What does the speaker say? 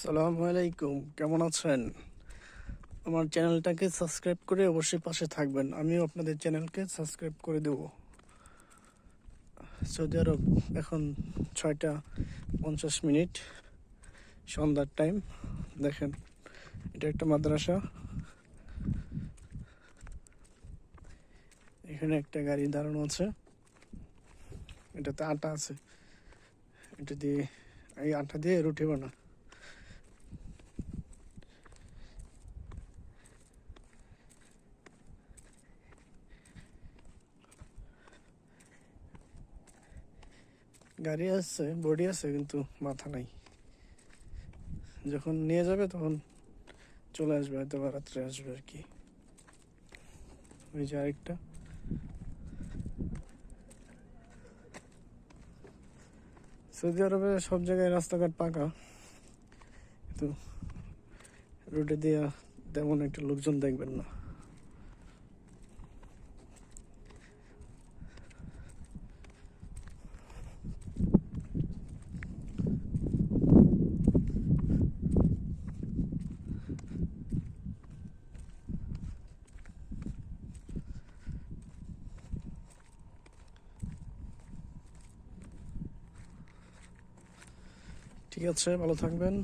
আসসালামু আলাইকুম, কেমন আছেন? আমার চ্যানেলটাকে সাবস্ক্রাইব করে অবশ্যই পাশে থাকবেন। আমিও আপনাদের চ্যানেলকে সাবস্ক্রাইব করে দেব। সৌদি আরব এখন 6টা 50 মিনিট, সন্ধ্যার টাইম। দেখেন, এটা একটা মাদ্রাসা। এখানে একটা গাড়ি দাঁড়ানো আছে, এটাতে আটা আছে। এটা দিয়ে, এই আটা দিয়ে রুটি বানা। গাড়ি আছে, বডি আছে, কিন্তু মাথা নাই। যখন নিয়ে যাবে তখন চলে আসবে, হয়তো বা রাত্রে আসবে আর কি। ওই যে আরেকটা। সৌদি আরবে সব জায়গায় রাস্তাঘাট পাকা, কিন্তু রোডে দিয়ে তেমন একটা লোকজন দেখবেন না। ঠিক আছে, ভালো থাকবেন।